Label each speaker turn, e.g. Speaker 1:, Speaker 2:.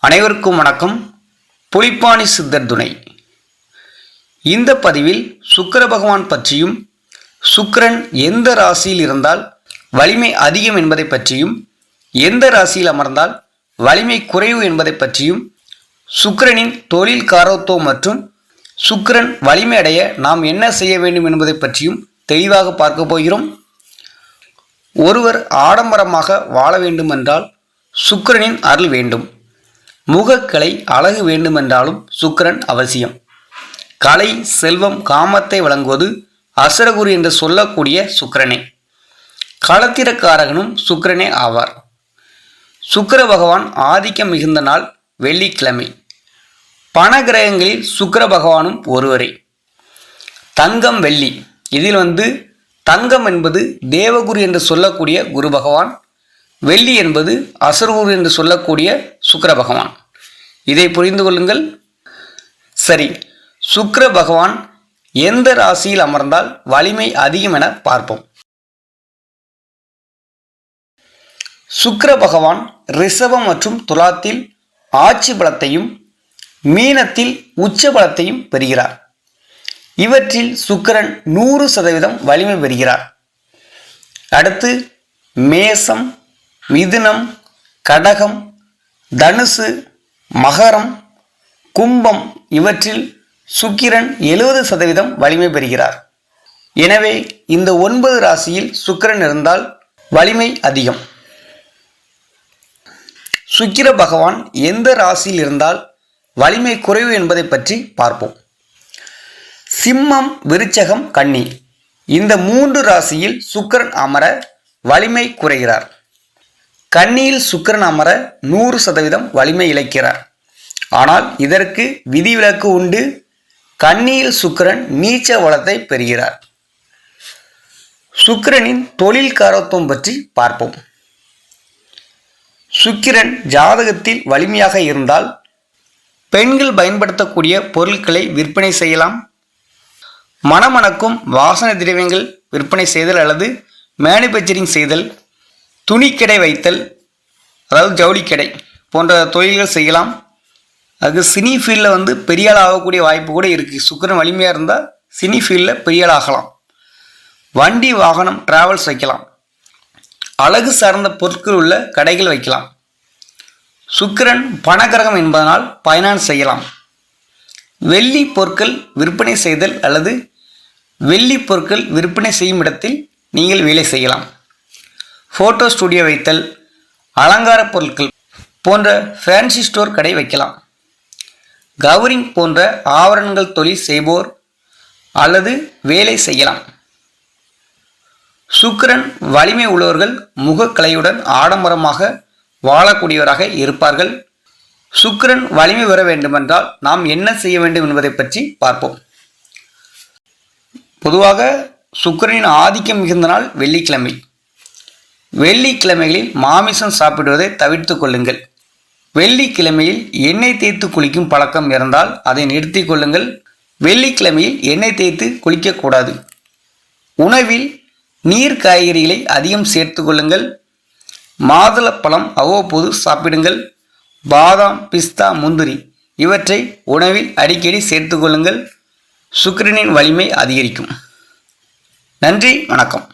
Speaker 1: அனைவருக்கும் வணக்கம். புலிப்பாணி சித்தர் துணை. இந்த பதிவில் சுக்கிர பகவான் பற்றியும், சுக்கிரன் எந்த ராசியில் இருந்தால் வலிமை அதிகம் என்பதை பற்றியும், எந்த ராசியில் அமர்ந்தால் வலிமை குறைவு என்பதை பற்றியும், சுக்கிரனின் தொழில் காரத்துவம் மற்றும் சுக்கிரன் வலிமை அடைய நாம் என்ன செய்ய வேண்டும் என்பதை பற்றியும் தெளிவாக பார்க்க போகிறோம். ஒருவர் ஆடம்பரமாக வாழ வேண்டுமென்றால் சுக்கிரனின் அருள் வேண்டும். முகக்கலை அழகு வேண்டுமென்றாலும் சுக்கிரன் அவசியம். கலை, செல்வம், காமத்தை வழங்குவது அசுரகுரு என்று சொல்லக்கூடிய சுக்கிரனே. களத்திரக்காரகனும் சுக்கிரனே ஆவார். சுக்கிர பகவான் ஆதிக்கம் மிகுந்த நாள் வெள்ளிக்கிழமை. பண கிரகங்களில் சுக்கிர பகவானும் ஒருவரே. தங்கம், வெள்ளி, இதில் தங்கம் என்பது தேவகுரு என்று சொல்லக்கூடிய குரு பகவான், வெள்ளி என்பது அசுரகுரு என்று சொல்லக்கூடிய சுக்கிர பகவான். இதை புரிந்து கொள்ளுங்கள். சரி, சுக்கிர பகவான் எந்த ராசியில் அமர்ந்தால் வலிமை அதிகம் என பார்ப்போம். சுக்கிர பகவான் ரிஷபம் மற்றும் துலாத்தில் ஆட்சி பலத்தையும் மீனத்தில் உச்ச பலத்தையும் பெறுகிறார். இவற்றில் சுக்கிரன் 100% வலிமை பெறுகிறார். அடுத்து மேசம், மிதுனம், கடகம், தனுசு, மகரம், கும்பம் இவற்றில் சுக்கிரன் 70% வலிமை பெறுகிறார். எனவே இந்த 9 ராசியில் சுக்கிரன் இருந்தால் வலிமை அதிகம். சுக்கிர பகவான் எந்த ராசியில் இருந்தால் வலிமை குறைவு என்பதை பற்றி பார்ப்போம். சிம்மம், விருச்சகம், கன்னி இந்த 3 ராசியில் சுக்கிரன் அமர வலிமை குறைகிறார். கன்னியில் சுக்கிரன் அமர 100% வலிமை இழக்கிறார். ஆனால் இதற்கு விதிவிலக்கு உண்டு. கன்னியில் சுக்கிரன் நீச்ச பலத்தை பெறுகிறார். சுக்கிரனின் தொழில் காரத்துவம் பற்றி பார்ப்போம். சுக்கிரன் ஜாதகத்தில் வலிமையாக இருந்தால் பெண்கள் பயன்படுத்தக்கூடிய பொருட்களை விற்பனை செய்யலாம். மணமணக்கும் வாசனை திரவியங்கள் விற்பனை செய்தல் அல்லது மேனுபேக்சரிங் செய்தல், துணிக்கடை வைத்தல், அதாவது ஜவுளிக்கடை போன்ற தொழில்கள் செய்யலாம். அதுக்கு சினி ஃபீல்டில் பெரிய ஆள் ஆகக்கூடிய வாய்ப்பு கூட இருக்குது. சுக்கிரன் வலிமையாக இருந்தால் சினி ஃபீல்டில் பெரிய ஆள் ஆகலாம். வண்டி, வாகனம், டிராவல்ஸ் வைக்கலாம். அழகு சார்ந்த பொருட்கள் உள்ள கடைகள் வைக்கலாம். சுக்கிரன் பணக்கிரகம் என்பதனால் ஃபைனான்ஸ் செய்யலாம். வெள்ளி பொருட்கள் விற்பனை செய்தல் அல்லது வெள்ளி பொருட்கள் விற்பனை செய்யும் இடத்தில் நீங்கள் வேலை செய்யலாம். ஃபோட்டோ ஸ்டுடியோ வைத்தல், அலங்கார பொருட்கள் போன்ற ஃபேன்சி ஸ்டோர் கடை வைக்கலாம். கவரிங் போன்ற ஆவரணங்கள் தொழில் செய்வோர் அல்லது வேலை செய்யலாம். சுக்கிரன் வலிமை உள்ளவர்கள் முகக்கலையுடன் ஆடம்பரமாக வாழக்கூடியவராக இருப்பார்கள். சுக்கிரன் வலிமை பெற வேண்டுமென்றால் நாம் என்ன செய்ய வேண்டும் என்பதை பற்றி பார்ப்போம். பொதுவாக சுக்கிரனின் ஆதிக்கம் மிகுந்த நாள் வெள்ளிக்கிழமை. வெள்ளிக்கிழமைகளில் மாமிசம் சாப்பிடுவதை தவிர்த்து கொள்ளுங்கள். வெள்ளிக்கிழமையில் எண்ணெய் தேய்த்து குளிக்கும் பழக்கம் இருந்தால் அதை நிறுத்தி கொள்ளுங்கள். வெள்ளிக்கிழமையில் எண்ணெய் தேய்த்து குளிக்கக்கூடாது. உணவில் நீர் காய்கறிகளை அதிகம் சேர்த்து கொள்ளுங்கள். மாதுளப்பழம் அவ்வப்போது சாப்பிடுங்கள். பாதாம், பிஸ்தா, முந்திரி இவற்றை உணவில் அடிக்கடி சேர்த்து கொள்ளுங்கள். சுக்கிரனின் வலிமை அதிகரிக்கும். நன்றி, வணக்கம்.